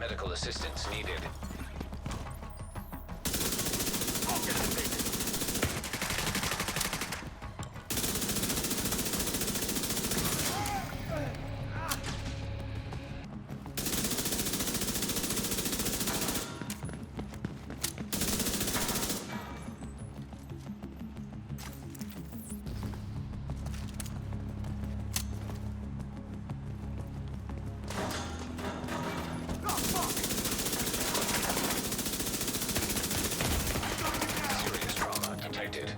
Medical assistance needed. Serious trauma detected.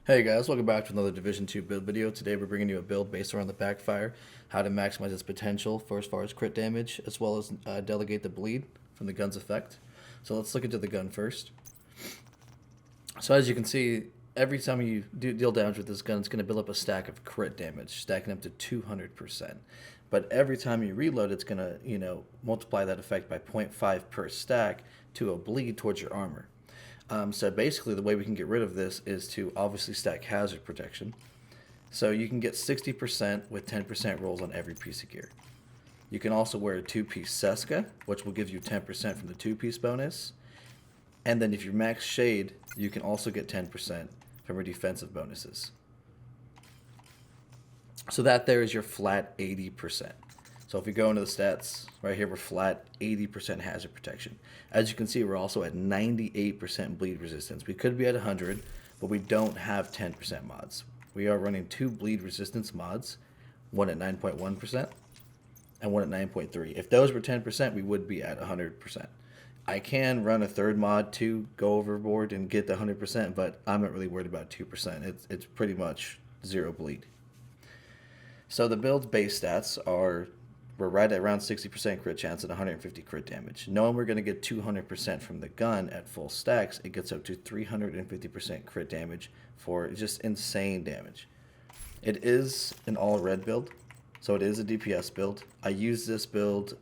Hey guys, welcome back to another Division 2 build video. Today we're bringing you a build based around the backfire, how to maximize its potential for as far as crit damage, as well as delegate the bleed from the gun's effect. So let's look into the gun first. So as you can see, every time you deal damage with this gun, it's going to build up a stack of crit damage, stacking up to 200%. But every time you reload, it's going to, multiply that effect by 0.5 per stack to a bleed towards your armor. So basically the way we can get rid of this is to obviously stack hazard protection. So you can get 60% with 10% rolls on every piece of gear. You can also wear a 2-piece Seska, which will give you 10% from the 2-piece bonus. And then if you're max shade, you can also get 10% from your defensive bonuses. So that there is your flat 80%. So if we go into the stats, right here we're flat 80% hazard protection. As you can see, we're also at 98% bleed resistance. We could be at 100, but we don't have 10% mods. We are running 2 bleed resistance mods, one at 9.1% and one at 9.3. If those were 10%, we would be at 100%. I can run a third mod to go overboard and get the 100%, but I'm not really worried about 2%. It's pretty much 0 bleed. So the build's base stats are, we're right at around 60% crit chance and 150 crit damage. Knowing we're going to get 200% from the gun at full stacks, it gets up to 350% crit damage for just insane damage. It is an all red build, so it is a DPS build. I use this build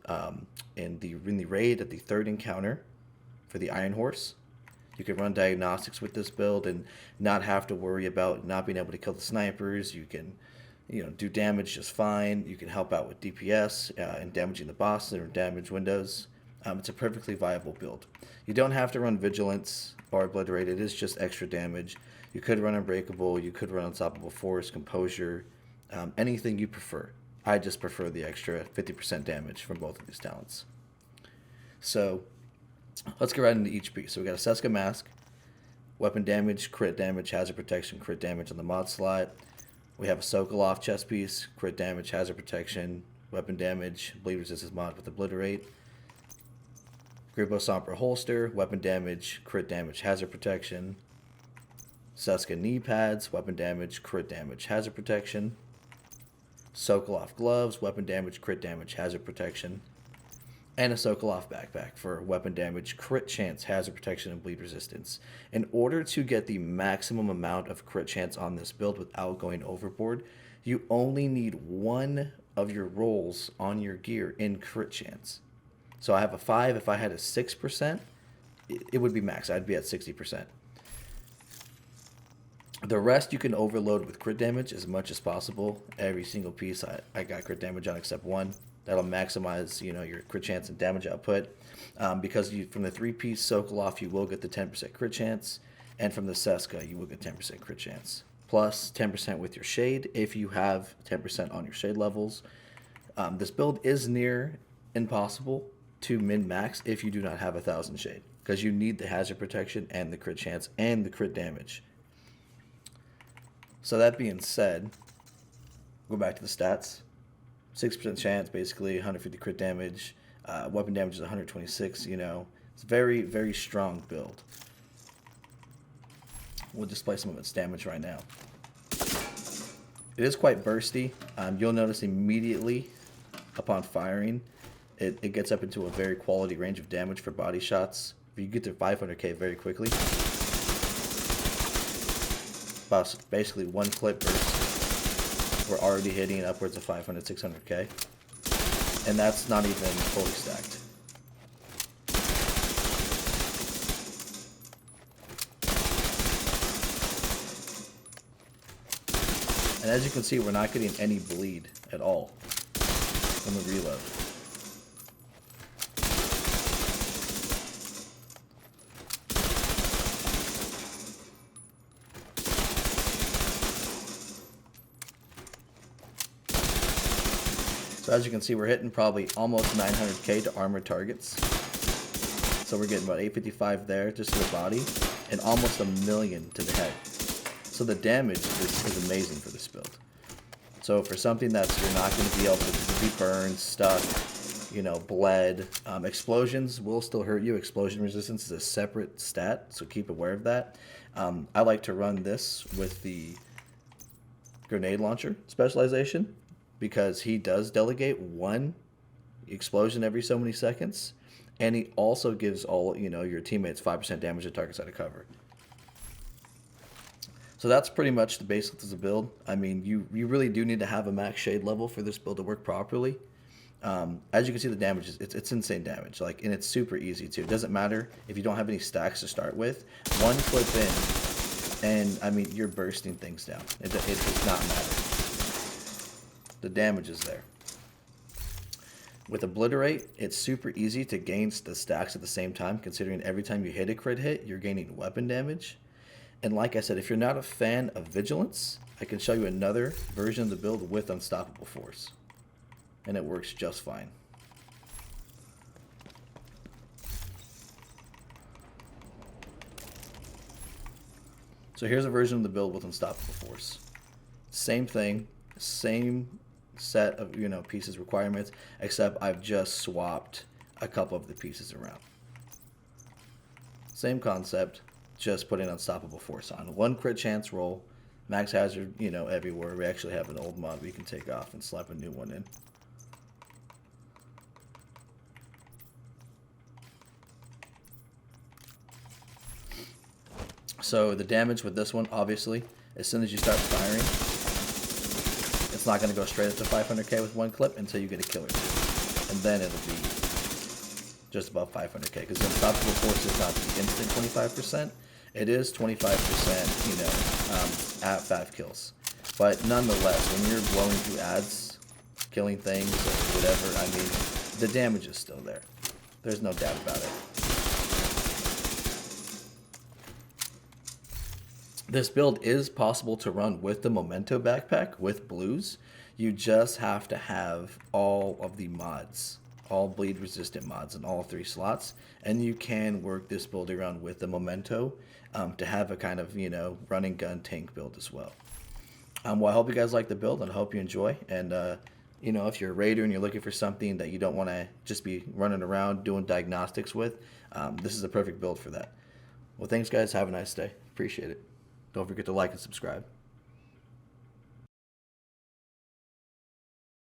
in the raid at the 3rd encounter for the Iron Horse. You can run diagnostics with this build and not have to worry about not being able to kill the snipers. You can do damage just fine. You can help out with DPS and damaging the boss or damage windows. It's a perfectly viable build. You don't have to run Vigilance or Blood Rate. It is just extra damage. You could run Unbreakable. You could run Unstoppable Force, Composure, anything you prefer. I just prefer the extra 50% damage from both of these talents. So let's get right into each piece. So we got a Seska Mask, weapon damage, crit damage, hazard protection, crit damage on the mod slot. We have a Sokolov chest piece, crit damage, hazard protection, weapon damage, bleed resistance mod with Obliterate. Grupo Sombra holster, weapon damage, crit damage, hazard protection. Seska knee pads, weapon damage, crit damage, hazard protection. Sokolov gloves, weapon damage, crit damage, hazard protection. And a Sokolov backpack for weapon damage, crit chance, hazard protection, and bleed resistance. In order to get the maximum amount of crit chance on this build without going overboard, you only need one of your rolls on your gear in crit chance. So I have a 5. If I had a 6%, it would be max. I'd be at 60%. The rest you can overload with crit damage as much as possible. Every single piece I got crit damage on except one. That'll maximize, your crit chance and damage output. Because from the 3-piece Sokolov, you will get the 10% crit chance, and from the Seska, you will get 10% crit chance. Plus 10% with your shade if you have 10% on your shade levels. This build is near impossible to min-max if you do not have 1,000 shade, because you need the hazard protection and the crit chance and the crit damage. So that being said, go back to the stats. 6% chance, basically 150 crit damage. Weapon damage is 126. It's a very, very strong build. We'll display some of its damage right now. It is quite bursty. You'll notice immediately upon firing, it gets up into a very quality range of damage for body shots. If you get to 500k very quickly, about basically one clip burst, we're already hitting upwards of 500, 600k. And that's not even fully stacked. And as you can see, we're not getting any bleed at all from the reload. So as you can see, we're hitting probably almost 900k to armored targets. So we're getting about 855 there just to the body and almost 1,000,000 to the head. So the damage is amazing for this build. So for something that you're not going to be able to be burned, stuck, you know, bled, explosions will still hurt you. Explosion resistance is a separate stat, so keep aware of that. I like to run this with the grenade launcher specialization because he does delegate one explosion every so many seconds, and he also gives all, you know, your teammates 5% damage to targets out of cover. So that's pretty much the basics of the build. I mean, you really do need to have a max shade level for this build to work properly. As you can see, the damage it's insane damage. Like, and it's super easy too. It doesn't matter if you don't have any stacks to start with. One clip in, and I mean, you're bursting things down. It does not matter. The damage is there. With Obliterate, it's super easy to gain the stacks at the same time, considering every time you hit a crit hit, you're gaining weapon damage. And like I said, if you're not a fan of Vigilance, I can show you another version of the build with Unstoppable Force. And it works just fine. So here's a version of the build with Unstoppable Force. Same thing, same set of, you know, pieces requirements, except I've just swapped a couple of the pieces around. Same concept, just putting Unstoppable Force on. One crit chance roll, max hazard, you know, everywhere. We actually have an old mod we can take off and slap a new one in. So the damage with this one, obviously, as soon as you start firing, it's not going to go straight up to 500k with one clip until you get a killer. And then it'll be just above 500k, because the Unstoppable Force is not the instant 25%. It is 25%, you know, at 5 kills. But nonetheless, when you're blowing through ads, killing things, or whatever, I mean, the damage is still there. There's no doubt about it. This build is possible to run with the Memento backpack with blues. You just have to have all of the mods, all bleed resistant mods in all 3 slots, and you can work this build around with the Memento to have a kind of, you know, running gun tank build as well. Well, I hope you guys like the build, and I hope you enjoy. And you know, if you're a raider and you're looking for something that you don't want to just be running around doing diagnostics with, this is a perfect build for that. Well, thanks guys. Have a nice day. Appreciate it. Don't forget to like and subscribe.